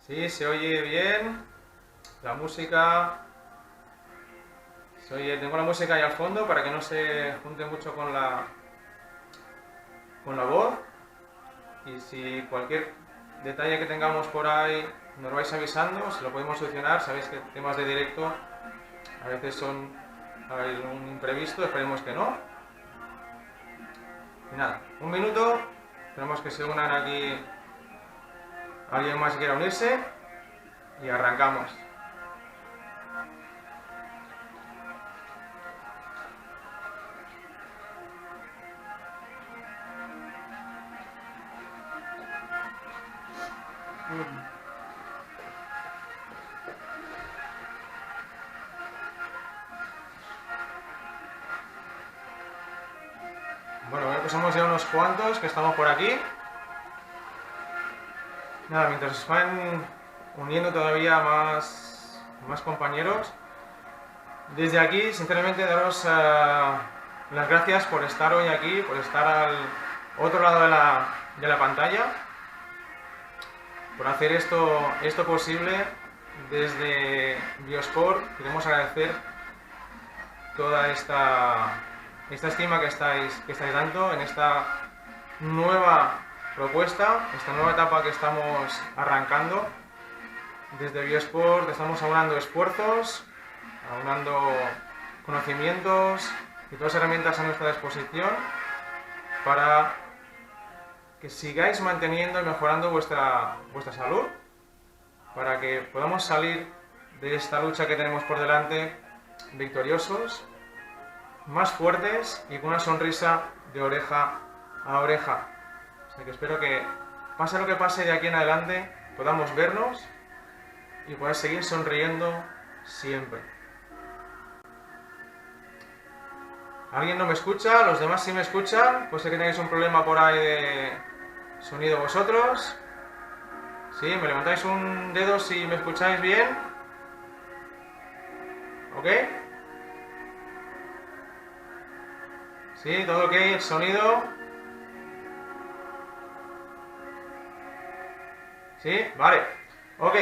Sí, se oye bien. La música. Se oye, tengo la música ahí al fondo para que no se junte mucho con la voz. Y si cualquier detalle que tengamos por ahí nos vais avisando, se lo podemos solucionar. Sabéis que temas de directo a veces son hay un imprevisto, esperemos que no. Y nada, un minuto. Esperemos que se unan aquí alguien más que quiera unirse. Y arrancamos. Bueno, veo que somos ya unos cuantos que estamos por aquí. Nada, mientras se van uniendo todavía más compañeros, desde aquí, sinceramente, daros las gracias por estar hoy aquí, por estar al otro lado de la pantalla, por hacer esto posible. Desde Biosport queremos agradecer toda esta estima que estáis dando en esta nueva propuesta, esta nueva etapa que estamos arrancando. Desde Biosport estamos aunando esfuerzos, aunando conocimientos y todas las herramientas a nuestra disposición para que sigáis manteniendo y mejorando vuestra salud, para que podamos salir de esta lucha que tenemos por delante victoriosos, más fuertes y con una sonrisa de oreja a oreja. O sea que espero que, pase lo que pase de aquí en adelante, podamos vernos y poder seguir sonriendo siempre. ¿Alguien no me escucha? ¿Los demás sí me escuchan? Pues sé que tenéis un problema por ahí de sonido vosotros. ¿Sí? ¿Me levantáis un dedo si me escucháis bien? ¿Ok? ¿Sí? ¿Todo ok? ¿El sonido? ¿Sí? Vale. Ok.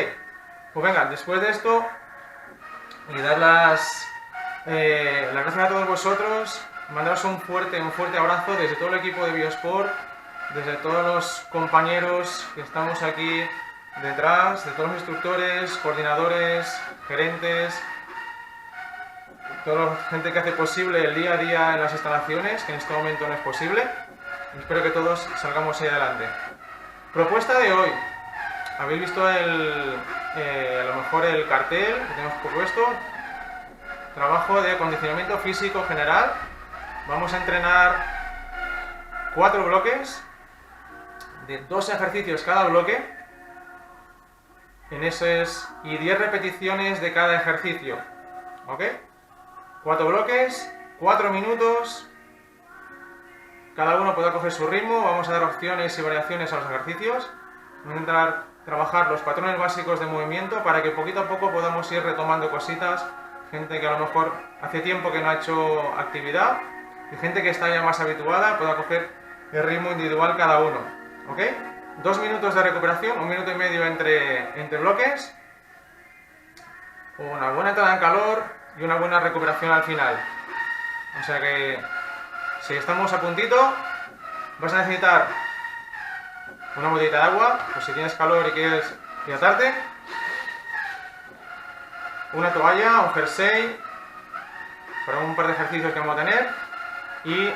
Pues venga, después de esto y dar las gracias a todos vosotros, mandaros un fuerte abrazo desde todo el equipo de Biosport, desde todos los compañeros que estamos aquí detrás, de todos los instructores, coordinadores, gerentes, toda la gente que hace posible el día a día en las instalaciones, que en este momento no es posible. Espero que todos salgamos ahí adelante. Propuesta de hoy. Habéis visto a lo mejor el cartel que tenemos propuesto. Trabajo de acondicionamiento físico general. Vamos a entrenar 4 bloques de 2 ejercicios cada bloque y 10 repeticiones de cada ejercicio. ¿Ok? 4 bloques, 4 minutos. Cada uno podrá coger su ritmo. Vamos a dar opciones y variaciones a los ejercicios. Vamos a intentar trabajar los patrones básicos de movimiento para que poquito a poco podamos ir retomando cositas. Gente que a lo mejor hace tiempo que no ha hecho actividad y gente que está ya más habituada pueda coger el ritmo individual cada uno. ¿Ok? 2 minutos de recuperación, 1 minuto y medio entre bloques, una buena entrada en calor y una buena recuperación al final. O sea que si estamos a puntito, vas a necesitar una botellita de agua, pues si tienes calor y quieres hidratarte, una toalla, un jersey para un par de ejercicios que vamos a tener, y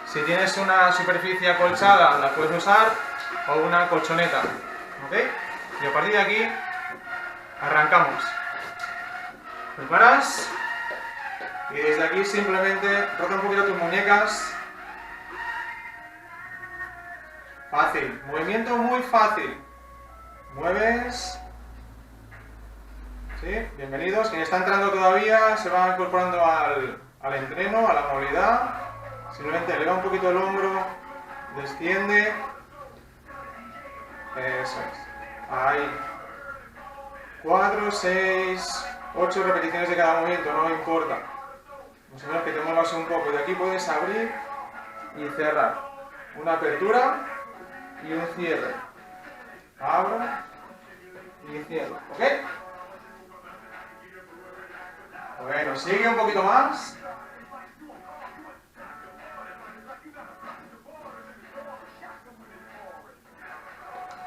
si tienes una superficie acolchada la puedes usar, o una colchoneta. ¿Ok? Y a partir de aquí arrancamos. ¿Preparas? Y desde aquí simplemente roza un poquito tus muñecas. Fácil, movimiento muy fácil. Mueves. ¿Sí? Bienvenidos. Quien está entrando todavía se va incorporando al entreno, a la movilidad. Simplemente eleva un poquito el hombro, desciende. Eso es. Ahí. 4, 6, 8 repeticiones de cada movimiento, no importa. Más o menos que te muevas un poco. De aquí puedes abrir y cerrar. Una apertura y un cierre. Abro y cierro, ¿ok? Bueno, sigue un poquito más.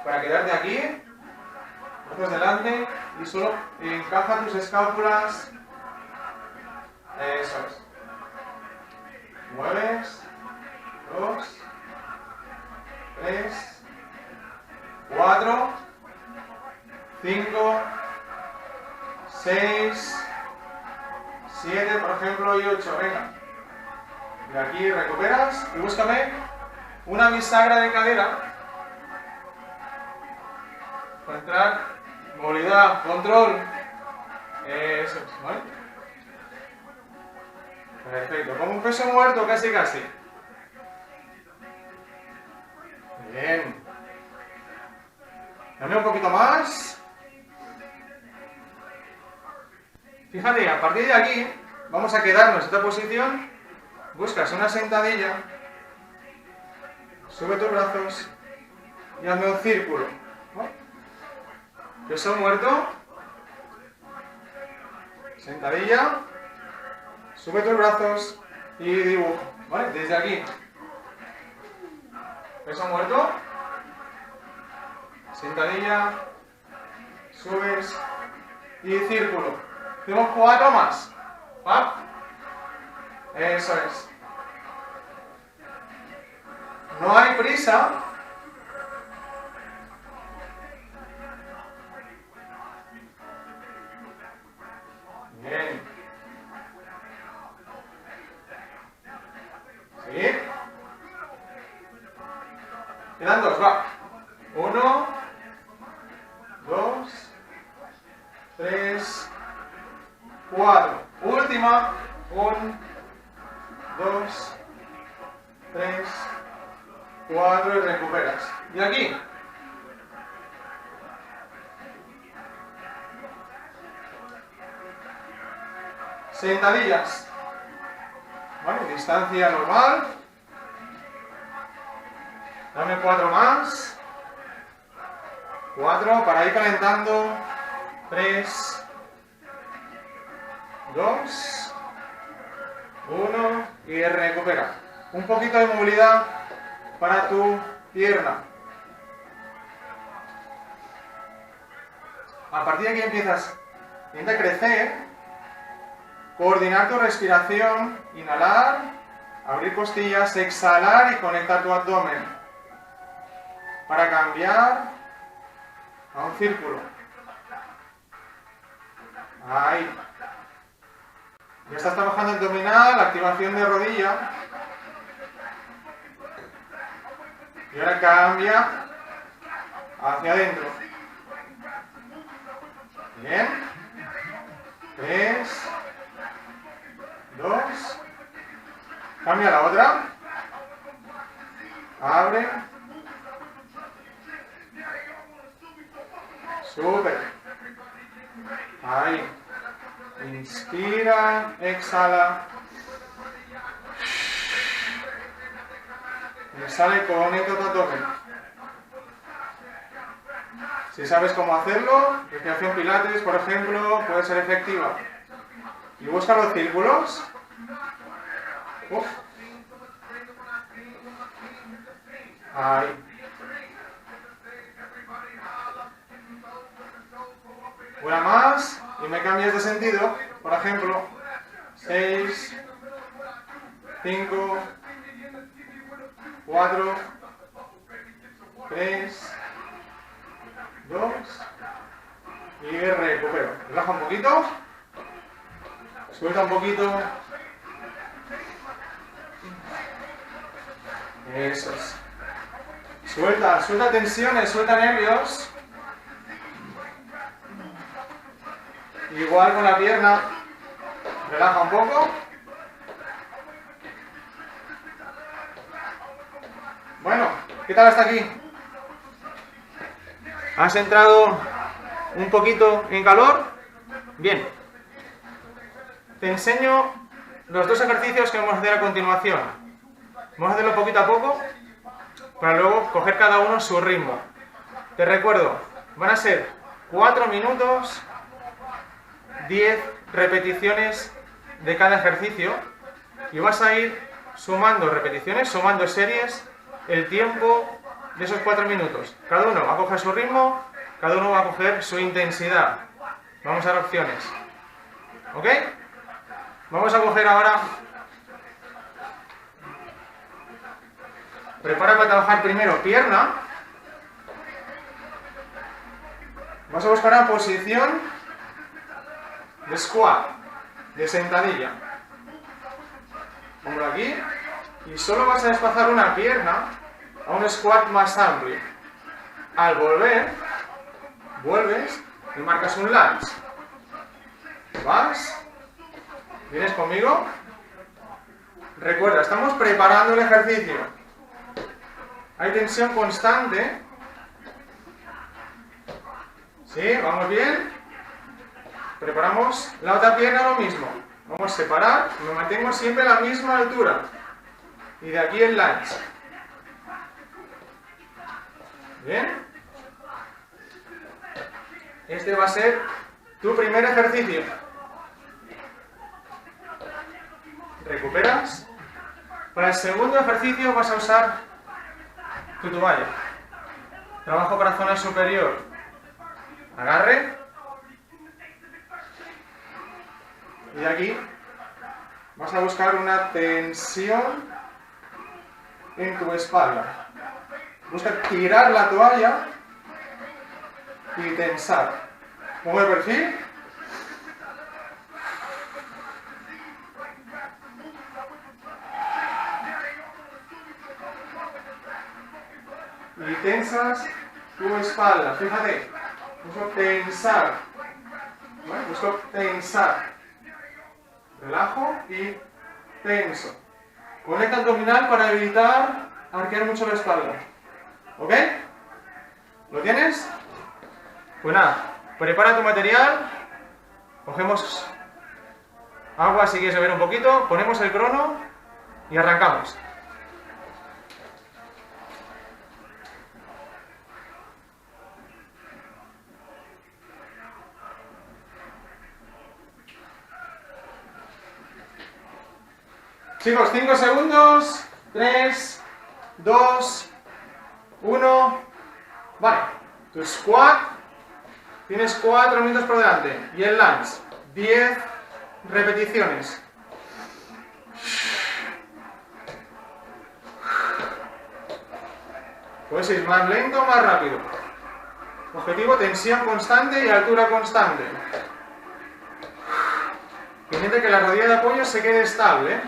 Para quedarte aquí, brazos delante y solo encaja tus escápulas. Eso es. Mueves. 2, 3, 4, 5, 6, 7, por ejemplo, y 8. Venga. Y aquí recuperas y búscame una bisagra de cadera para entrar. Movilidad, control. Eso es, ¿vale? Perfecto. Como un peso muerto, casi casi. Bien. Dame un poquito más. Fíjate, a partir de aquí vamos a quedarnos en esta posición. Buscas una sentadilla. Sube tus brazos y hazme un círculo. ¿No? Peso muerto. Sentadilla. Sube tus brazos y dibujo. ¿Vale? Desde aquí. Peso muerto. Sentadilla. Subes. Y círculo. Hacemos 4 más. ¿Va? Eso es. No hay prisa. Bien. ¿Sí? Quedan 2, va. 1, 2, 3, 4. Última. 1, 2, 3, 4 y recuperas. Y aquí. Sentadillas. Vale, distancia normal. Dame 4 más. 4 para ir calentando. 3, 2, 1 y recupera. Un poquito de movilidad para tu pierna. A partir de aquí empiezas, intenta crecer. Coordinar tu respiración, inhalar, abrir costillas, exhalar y conectar tu abdomen. Para cambiar a un círculo. Ahí. Ya estás trabajando abdominal, activación de rodilla. Y ahora cambia hacia adentro. Bien. 3. 2, cambia la otra, abre, sube, ahí, inspira, exhala, exhala y conecta tu abdomen. Si sabes cómo hacerlo, respiración pilates, por ejemplo, puede ser efectiva. Y busca los círculos. Uf. Ahí. Una más y me cambias de sentido. Por ejemplo, 6, 5, 4, 3, 2 y recupero. Relaja un poquito. Suelta un poquito. Eso es. Suelta tensiones, suelta nervios. Igual con la pierna. Relaja un poco. Bueno, ¿qué tal hasta aquí? ¿Has entrado un poquito en calor? Bien. Te enseño los 2 ejercicios que vamos a hacer a continuación. Vamos a hacerlo poquito a poco para luego coger cada uno su ritmo. Te recuerdo, van a ser 4 minutos, 10 repeticiones de cada ejercicio y vas a ir sumando repeticiones, sumando series, el tiempo de esos 4 minutos. Cada uno va a coger su ritmo, cada uno va a coger su intensidad. Vamos a dar opciones. ¿Ok? Vamos a coger ahora. Prepara para trabajar primero pierna. Vas a buscar una posición de squat, de sentadilla. Pongo aquí y solo vas a desplazar una pierna a un squat más amplio. Al volver, vuelves y marcas un lunge. Vas, ¿vienes conmigo? Recuerda, estamos preparando el ejercicio. Hay tensión constante. ¿Sí? ¿Vamos bien? Preparamos la otra pierna lo mismo. Vamos a separar, me mantengo siempre a la misma altura. Y de aquí el lunge. ¿Bien? Este va a ser tu primer ejercicio. Recuperas. Para el segundo ejercicio vas a usar tu toalla. Trabajo para zona superior. Agarre. Y de aquí vas a buscar una tensión en tu espalda. Busca tirar la toalla y tensar. Pongo el perfil. Y tensas tu espalda. Fíjate. Busco tensar. ¿Vale? Busco tensar. Relajo y tenso. Conecta abdominal para evitar arquear mucho la espalda. ¿Ok? ¿Lo tienes? Pues nada, prepara tu material. Cogemos agua si quieres beber un poquito. Ponemos el crono y arrancamos. Chicos, 5 segundos. 3, 2, 1. Vale. Tu squat. Tienes 4 minutos por delante. Y el lunge. 10 repeticiones. Puedes ir más lento o más rápido. Objetivo, tensión constante y altura constante. Intenta que la rodilla de apoyo se quede estable.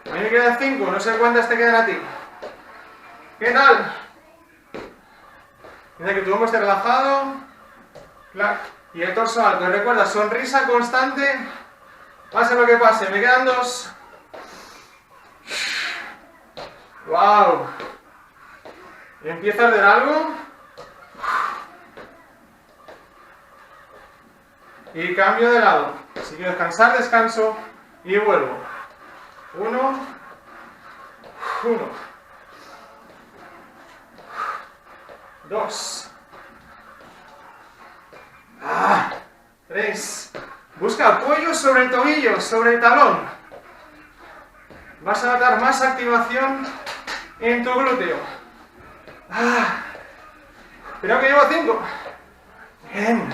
A mí me quedan 5, no sé cuántas te quedan a ti. ¿Qué tal? Mira que tu hombro esté relajado. Y el torso alto. Y recuerda, sonrisa constante. Pase lo que pase. Me quedan 2. ¡Wow! Empieza a arder algo. Y cambio de lado. Si quiero descansar, descanso. Y vuelvo. 1. 2. 3. Busca apoyo sobre el tobillo, sobre el talón. Vas a notar más activación en tu glúteo. Creo que llevo 5. Bien.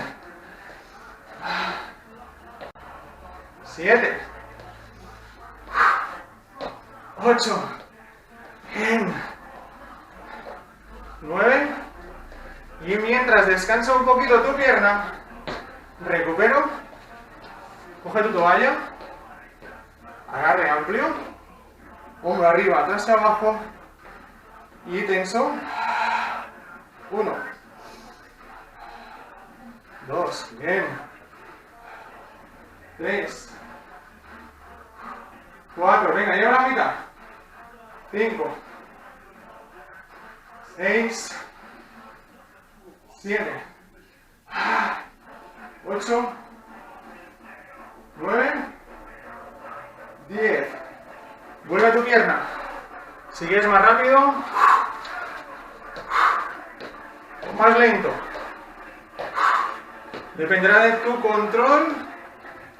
7. 8. Bien. 9. Y mientras descansa un poquito tu pierna, recupero. Coge tu toalla. Agarre amplio. Hombro arriba, atrás y abajo. Y tenso. 1. 2. Bien. 3. 4. Venga, lleva la mitad. 5. 6. 7. 8. 9. 10. Vuelve a tu pierna. Si quieres más rápido. más lento. Dependerá de tu control.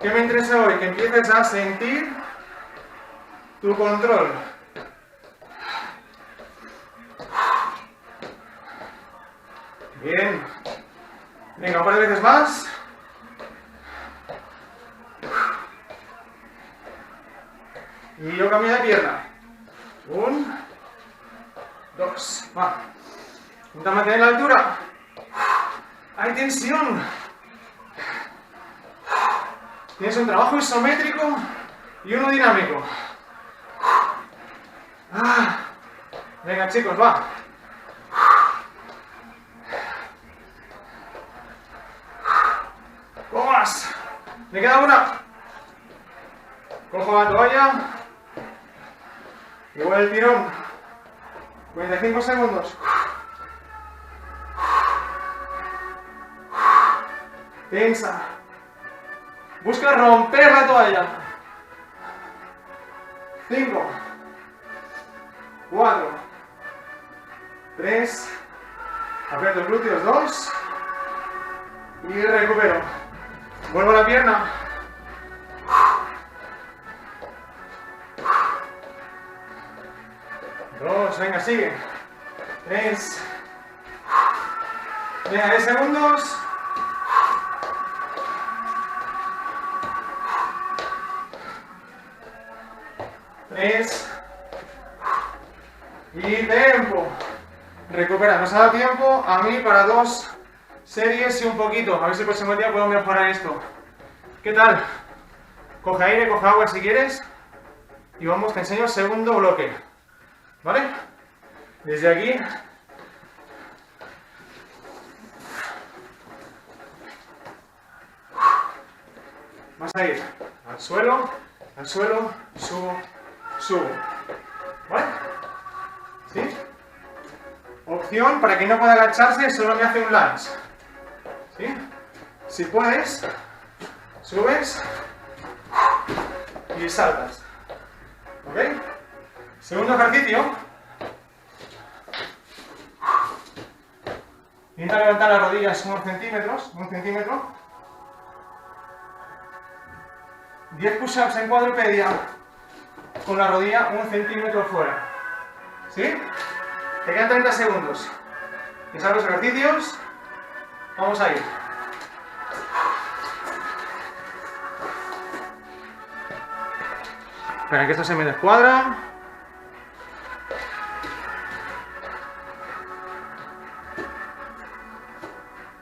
¿Qué me interesa hoy? Que empieces a sentir tu control. Bien. Venga, un par de veces más. Y yo cambio de pierna. 1, 2, va. Intenta mantener la altura. Hay tensión. Tienes un trabajo isométrico y uno dinámico. Venga, chicos, va. ¿Cómo vas? Me queda una. Cojo la toalla. Y voy al tirón. 45 segundos. Tensa. Busca romper la toalla. 5, 4, 3, aprieto los glúteos, 2, y recupero. Vuelvo a la pierna. 2, venga, sigue. 3, venga, 10 segundos. 3 y tiempo. Recupera, nos ha dado tiempo a mí para 2 series y un poquito. A ver si el próximo día puedo mejorar esto. ¿Qué tal? Coge aire, coge agua si quieres. Y vamos, te enseño el segundo bloque. ¿Vale? Desde aquí. Vas a ir al suelo, subo, subo. ¿Vale? ¿Sí? Opción, para quien no pueda agacharse, solo me hace un lunge. ¿Sí? Si puedes, subes y saltas. ¿Ok? Segundo ejercicio. Intenta levantar las rodillas unos centímetros, 1 centímetro. 10 push-ups en cuadrupedia con la rodilla 1 centímetro fuera. ¿Sí? Te quedan 30 segundos. Empezar los ejercicios. Vamos a ir. Espera que esto se me descuadra.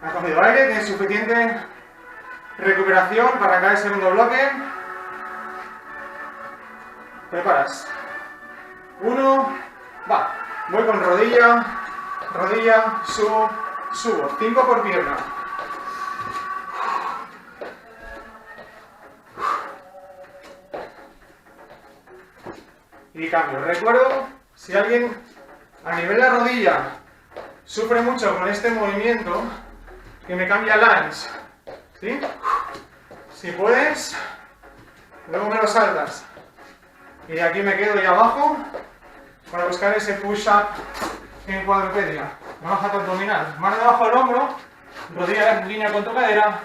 Has cogido aire, tienes suficiente recuperación para arrancar el segundo bloque. Preparas. 1, va. Voy con rodilla, rodilla, subo, subo. 5 por pierna. Y cambio. Recuerdo, si alguien a nivel de la rodilla sufre mucho con este movimiento, que me cambia lunge. ¿Sí? Si puedes, luego me lo saltas. Y de aquí me quedo ya abajo para buscar ese push-up en cuadrupedia. Baja tu abdominal. Mano debajo del hombro, rodilla en línea con tu cadera.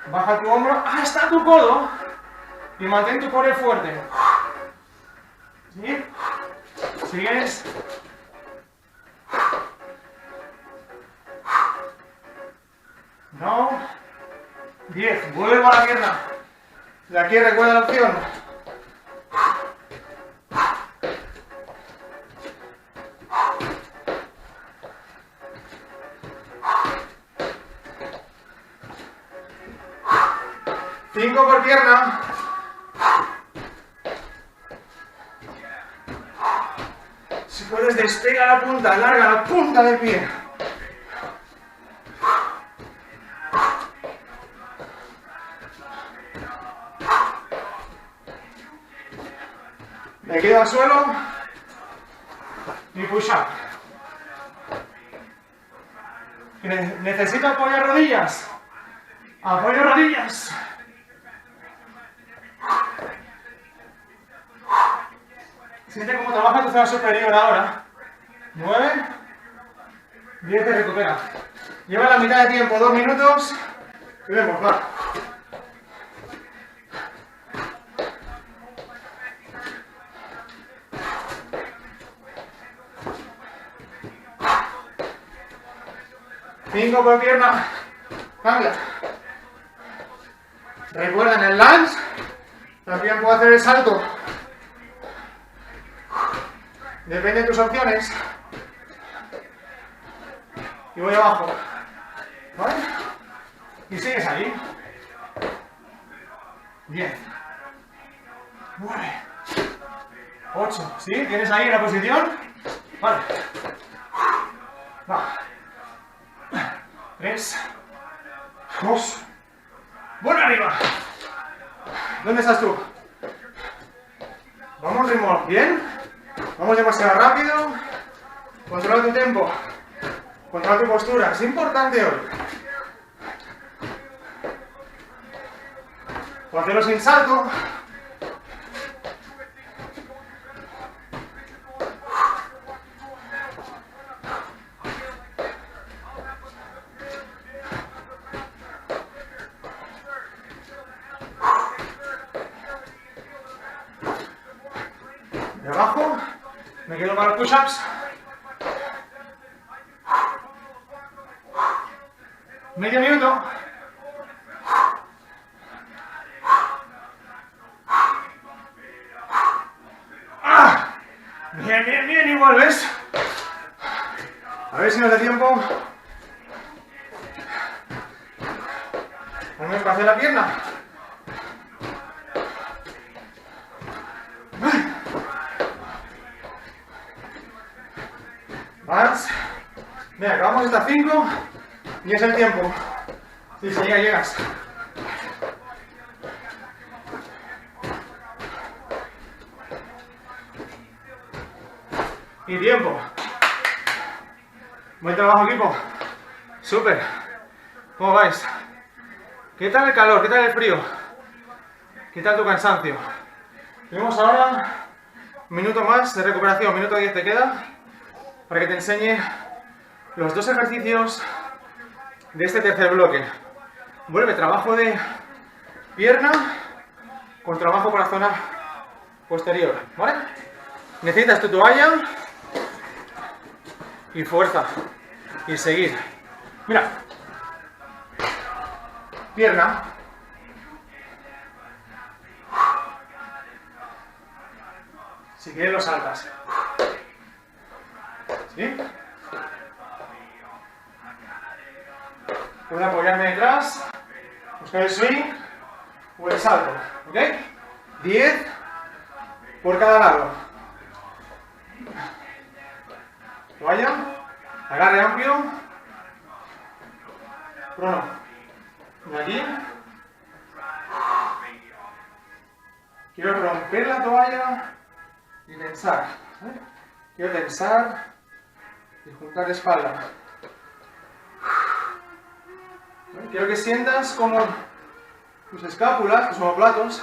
Baja tu hombro hasta tu codo y mantén tu core fuerte. ¿Sí? Sigues. No. 10. Vuelvo a la pierna. De aquí recuerda la opción. Cinco por pierna. Si puedes, despega la punta, alarga la punta del pie. Me quedo al suelo y push up. Necesito apoyar rodillas. Apoyo rodillas. Siente cómo trabaja tu zona superior ahora. 9, 10, te recupera. Lleva la mitad de tiempo, 2 minutos. Y vemos, va. Cinco por pierna. Cambia. Recuerda, en el lunge también puedo hacer el salto. Depende de tus opciones. Y voy abajo. ¿Vale? Y sigues ahí. 10. 9. 8. ¿Sí? ¿Tienes ahí la posición? Vale. Va. 3. 2. ¡Bueno arriba! ¿Dónde estás tú? Vamos, ritmo. ¿Bien? Vamos demasiado rápido. Controla tu tempo. Controla tu postura. Es importante hoy. O hacerlo sin salto. De abajo. Me quedo para los push-ups. Medio minuto. Bien, bien, bien, y vuelves. A ver si nos da tiempo. Ponme espacio en la pierna. Más. Bien, acabamos hasta 5 y es el tiempo. Si se llega, llegas. Y tiempo. Buen trabajo, equipo. Súper. ¿Cómo vais? ¿Qué tal el calor? ¿Qué tal el frío? ¿Qué tal tu cansancio? Tenemos ahora un minuto más de recuperación. Minuto 10 te queda para que te enseñe los 2 ejercicios de este tercer bloque. Vuelve trabajo de pierna con trabajo por la zona posterior, ¿vale? Necesitas tu toalla y fuerza y seguir. Mira, pierna, si quieres lo saltas, ¿sí? Puedo apoyarme detrás, buscar el swing o el salto, ¿ok? 10 por cada lado. Toalla, agarre amplio, crono, de aquí, quiero romper la toalla y tensar, ¿eh? Quiero tensar y juntar espalda. Quiero que sientas como tus escápulas, tus omoplatos,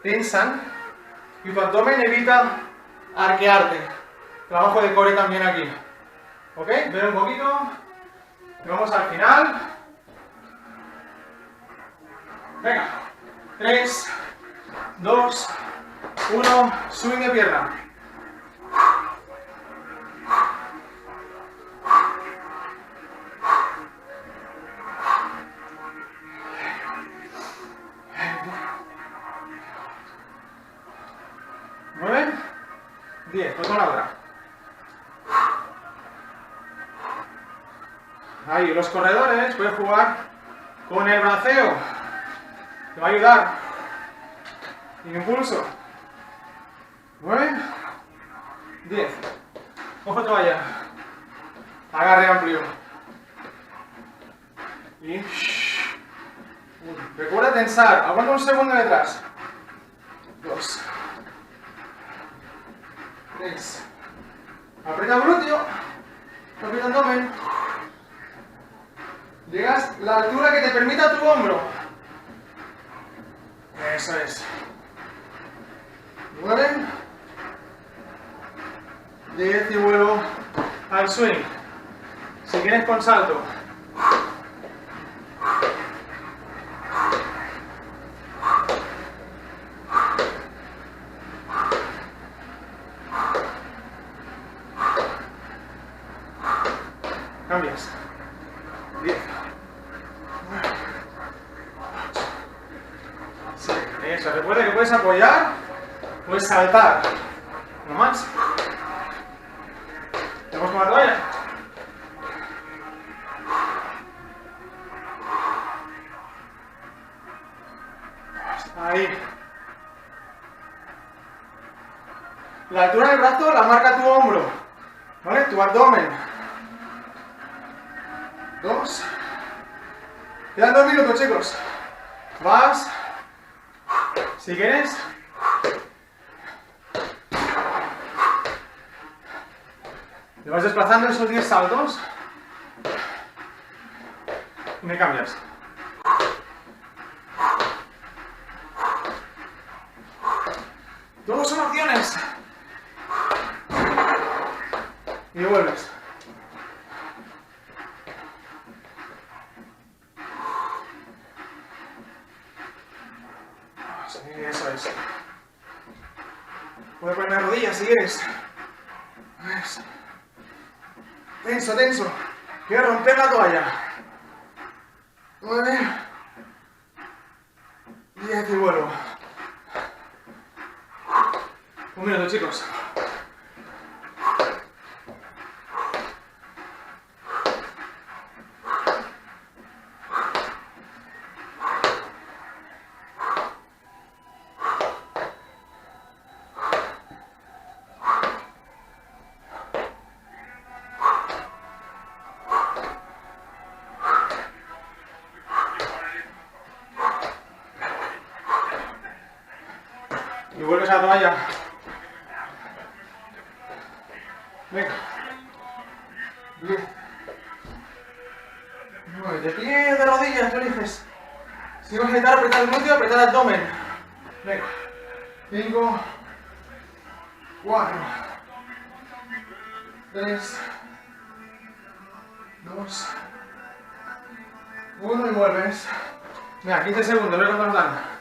tensan y tu abdomen evita arquearte. Trabajo de core también aquí. ¿Ok? Ven un poquito. Y vamos al final. Venga. 3, 2, 1. Swing de pierna. ¿9? 10. Pues con la otra. Ahí, los corredores pueden jugar con el braceo. Te va a ayudar. Impulso. 9, 10. Ojo toalla. Agarre amplio. Y recuerda tensar. Aguanta un segundo detrás. 2, 3. Aprieta glúteo. Aprieta abdomen. Llegas a la altura que te permita tu hombro. Eso es. 9, 10 y vuelvo al swing. Si quieres con salto. Cambias. 10. Sí, eso. Recuerda que puedes apoyar, puedes saltar. No más. ¿Tenemos con la toalla? Ahí. La altura del brazo la marca tu hombro, ¿vale? Tu abdomen. 2. Quedan 2 minutos, chicos. Vas. Si quieres. Te vas desplazando esos 10 saltos. Y me cambias. Todos son opciones. Y vuelves. Sí, eso es. Puedes poner rodillas si quieres. Eso. Tenso, tenso. Quiero romper la toalla. 9. 10 y vuelvo. 1 minuto, chicos. Y vuelves a la toalla. Venga. 10. 9. De pie, de rodillas, tú eliges. Si vas a intentar apretar el glúteo, apretar el abdomen. Venga. 5. 4. 3. 2. 1 y vuelves. Venga, 15 segundos, ve cuánto nos dan.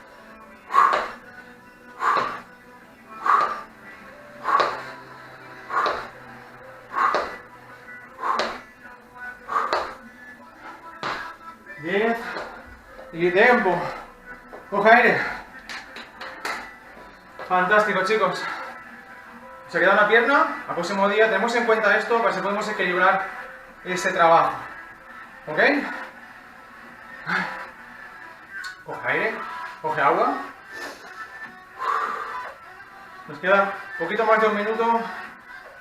Y tiempo. Coge aire. Fantástico, chicos. Se queda una pierna. Al próximo día tenemos en cuenta esto para que podamos equilibrar ese trabajo. ¿Ok? Coge aire. Coge agua. Nos queda un poquito más de 1 minuto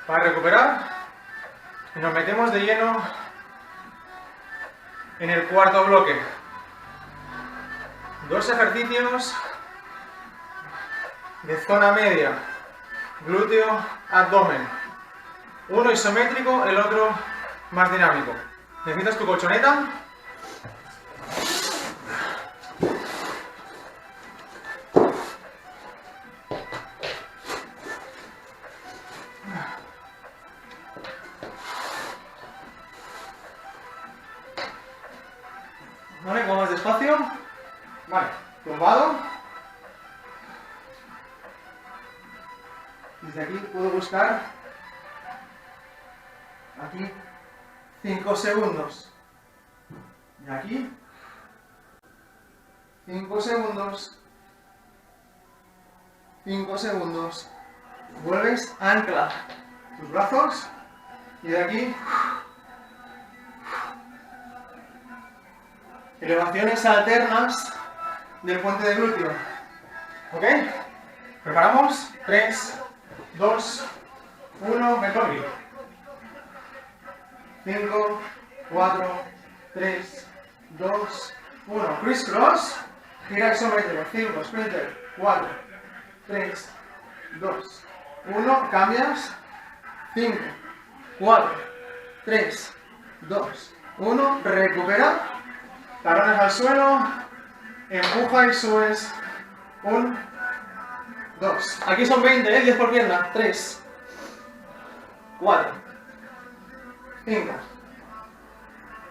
para recuperar. Y nos metemos de lleno en el cuarto bloque. 2 ejercicios de zona media, glúteo, abdomen. Uno isométrico, el otro más dinámico. ¿Necesitas tu colchoneta? Vale, como más despacio. Vale, tumbado. Desde aquí puedo buscar aquí 5 segundos. Y aquí 5 segundos. 5 segundos. Vuelves, ancla tus brazos y de aquí elevaciones alternas del puente de glúteo. ¿Ok? ¿Preparamos? 3, 2, 1, me toque. 5, 4, 3, 2, 1. Criss cross. Gira isométrico. 5, sprinter. 4, 3, 2, 1. Cambias. 5, 4, 3, 2, 1. Recupera. Talones al suelo. Empuja y subes. 1, 2. Aquí son 20, 10 por pierna. 3, 4, 5,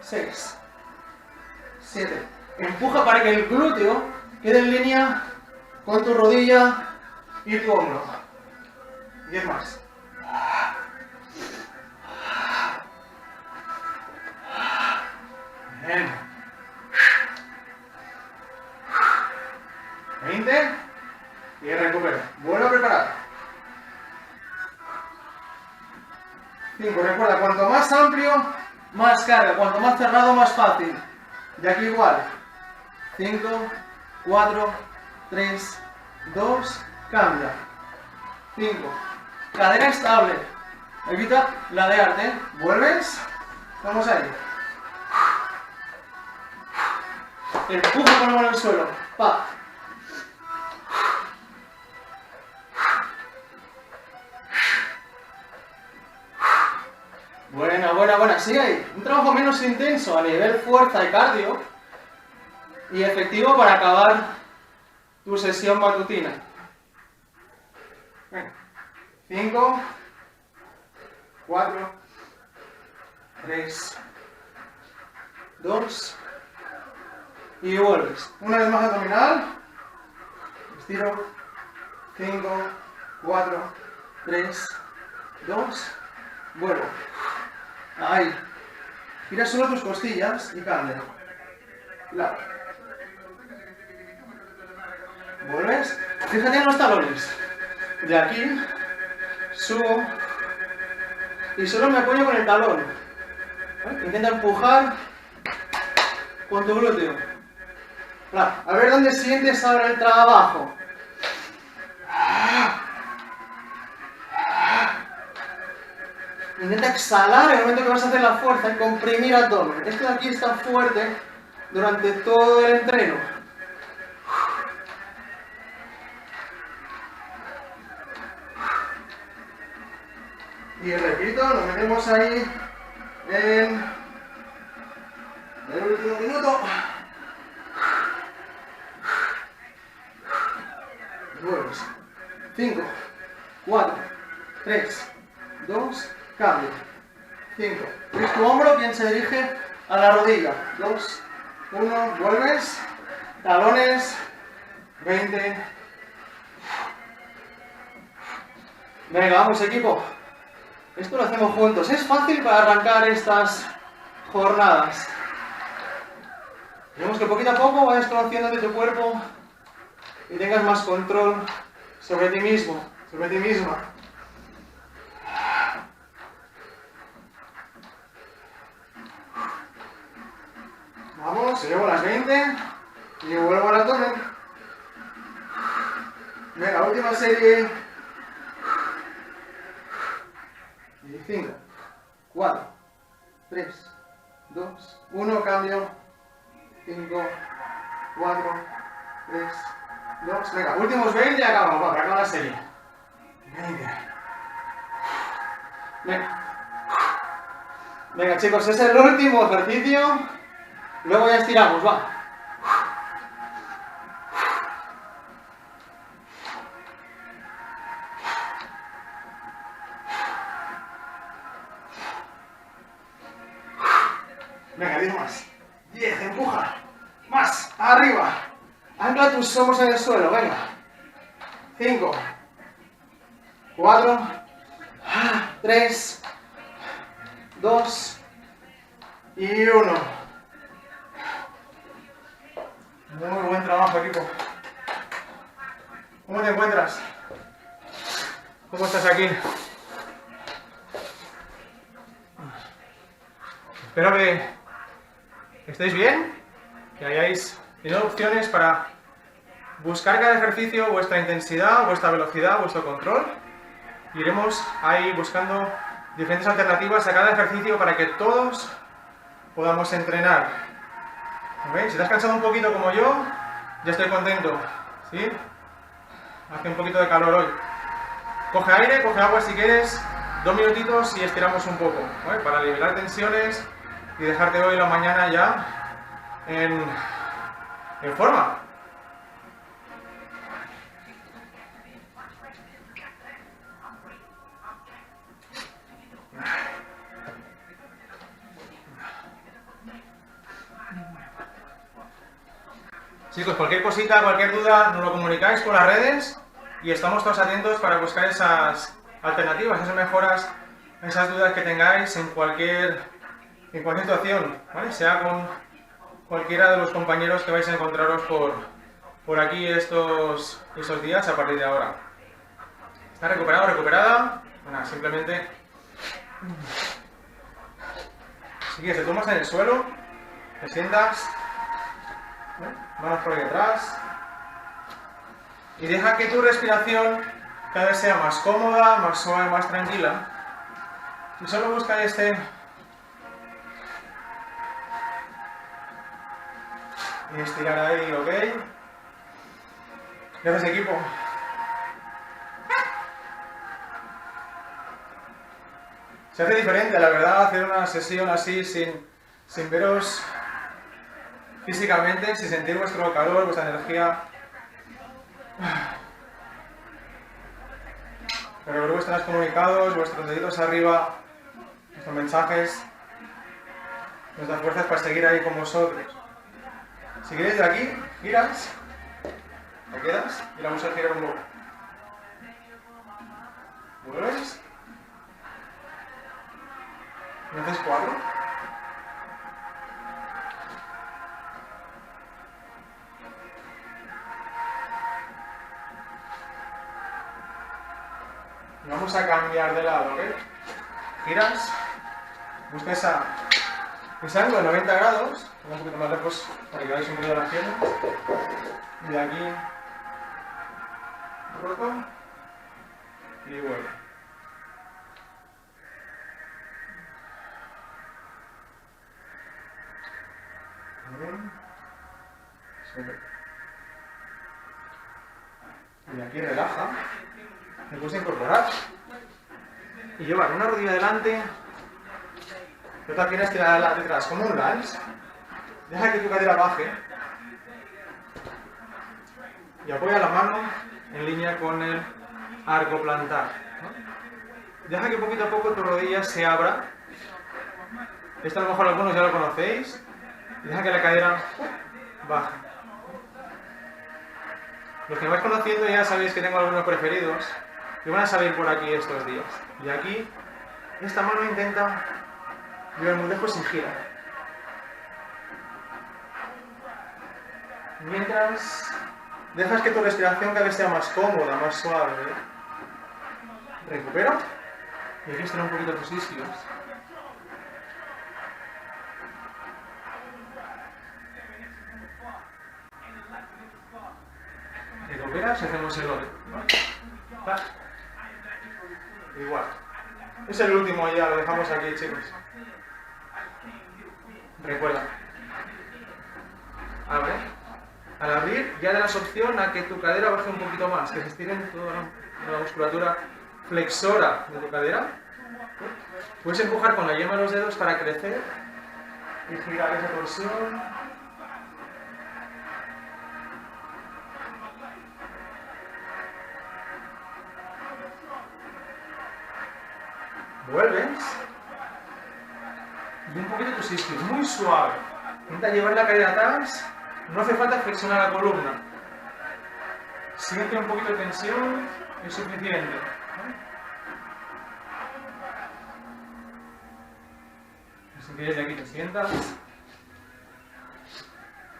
6, 7. Empuja para que el glúteo quede en línea con tu rodilla y tu hombro. 10 más. Bien. 20. Y recupera. Vuelve a preparar. 5. Recuerda, cuanto más amplio, más carga. Cuanto más cerrado, más fácil. Y aquí igual. 5, 4, 3, 2, cambia. 5. Cadera estable. Evita ladearte. ¿Vuelves? Vamos ahí. Empuja con la mano al suelo. Pa. Buena, buena, buena. Sigue ahí. Un trabajo menos intenso a nivel fuerza y cardio. Y efectivo para acabar tu sesión matutina. 5, 4, 3, 2 y vuelves. Una vez más abdominal. Estiro. 5, 4, 3, 2, vuelvo. Ahí. Gira solo tus costillas y cambia. Claro. ¿Vuelves? Fíjate en los talones. De aquí subo y solo me apoyo con el talón. ¿Vale? Intenta empujar con tu glúteo. Claro. A ver dónde sientes ahora el trabajo. Intenta exhalar en el momento que vas a hacer la fuerza y comprimir abdomen. Esto de aquí está fuerte durante todo el entreno. Y repito, nos metemos ahí en el último minuto. Vuelves. 5, 4, 3, 2, cambio. 5. Es tu hombro quien se dirige a la rodilla. 2, 1, vuelves. Talones. 20. Venga, vamos equipo. Esto lo hacemos juntos. Es fácil para arrancar estas jornadas. Tenemos que poquito a poco vayas conociendo de tu cuerpo y tengas más control sobre ti mismo, sobre ti misma. Vamos, llevo las 20 y vuelvo al abdomen. Venga, última serie. Y 5, 4, 3, 2, 1, cambio. 5, 4, 3, 2. Venga, últimos 20 y acabamos. Va, para acabar la serie. 20. Venga. Venga, chicos, es el último ejercicio. Luego ya estiramos, va. Venga, 10 más. 10, empuja. Más, arriba. Ancla tus hombros en el suelo, venga. 5, 4, 3, 2 y 1. Muy buen trabajo, equipo. ¿Cómo te encuentras? ¿Cómo estás aquí? Espero que estéis bien, que hayáis tenido opciones para buscar cada ejercicio, vuestra intensidad, vuestra velocidad, vuestro control. Iremos ahí buscando diferentes alternativas a cada ejercicio para que todos podamos entrenar. ¿Okay? Si te has cansado un poquito como yo, ya estoy contento. ¿Sí? Hace un poquito de calor hoy. Coge aire, coge agua si quieres, 2 minutitos y estiramos un poco, ¿vale? Para liberar tensiones y dejarte hoy la mañana ya en forma. Chicos, cualquier cosita, cualquier duda, nos lo comunicáis por las redes y estamos todos atentos para buscar esas alternativas, esas mejoras, esas dudas que tengáis en cualquier situación, ¿vale? Sea con cualquiera de los compañeros que vais a encontraros por aquí esos días a partir de ahora. ¿Está recuperado, recuperada? Bueno, simplemente... Si quieres, te tomas en el suelo, te sientas, manos por ahí detrás y deja que tu respiración cada vez sea más cómoda, más suave, más tranquila. Y solo busca y estirar ahí, ¿ok? Gracias, equipo. Se hace diferente, la verdad, hacer una sesión así sin veros físicamente, sin sentir vuestro calor, vuestra energía. Pero luego estarás comunicados, vuestros deditos arriba, vuestros mensajes, nuestras fuerzas para seguir ahí con vosotros. Si queréis de aquí, giras, te quedas y la vamos a girar un poco. Vuelves. ¿Me haces 4? Vamos a cambiar de lado, ¿ok? Giras, busca ese ángulo de 90 grados, un poquito más lejos para que veáis un poquito las piernas. Y de aquí, roto y vuelve. Y aquí relaja, te puedes incorporar y llevar una rodilla adelante y otra pierna estirada detrás, como un lunge. Deja que tu cadera baje y apoya la mano en línea con el arco plantar, ¿no? Deja que poquito a poco tu rodilla se abra. Esto a lo mejor algunos ya lo conocéis. Deja que la cadera baje. Los que me vais conociendo ya sabéis que tengo algunos preferidos que van a salir por aquí estos días. Y aquí, esta mano intenta llevar muy lejos sin girar. Mientras dejas que tu respiración cada vez sea más cómoda, más suave. Recupera. Y aquí están un poquito tus isquios. Recuperas y hacemos el otro. Igual. Es el último ya, lo dejamos aquí, chicos. Recuerda. Abre. Al abrir ya le das opción a que tu cadera baje un poquito más, que se estire toda la musculatura flexora de tu cadera. Puedes empujar con la yema de los dedos para crecer y girar esa torsión. Vuelves y un poquito tus isquios, muy suave. Intenta llevar la cadera atrás, no hace falta flexionar la columna. Siente un poquito de tensión, es suficiente. Si quieres, de aquí te sientas.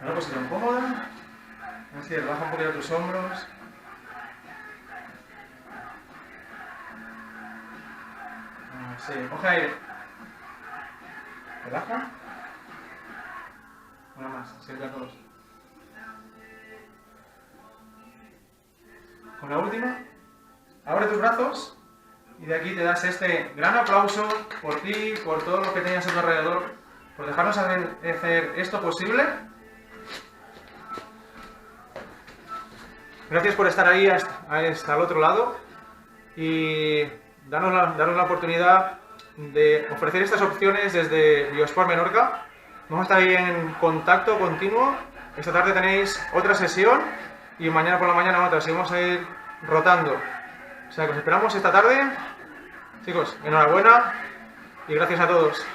En una posición cómoda. Así, baja un poquito tus hombros. Sí, coge aire. Relaja. Una más, siente a todos. Con la última, abre tus brazos y de aquí te das este gran aplauso por ti, por todo lo que tenías a tu alrededor, por dejarnos hacer esto posible. Gracias por estar ahí hasta el otro lado y darnos la oportunidad de ofrecer estas opciones desde Biosport Menorca. Vamos a estar ahí en contacto continuo. Esta tarde tenéis otra sesión y mañana por la mañana otra. Seguimos a ir rotando. O sea que os esperamos esta tarde. Chicos, enhorabuena y gracias a todos.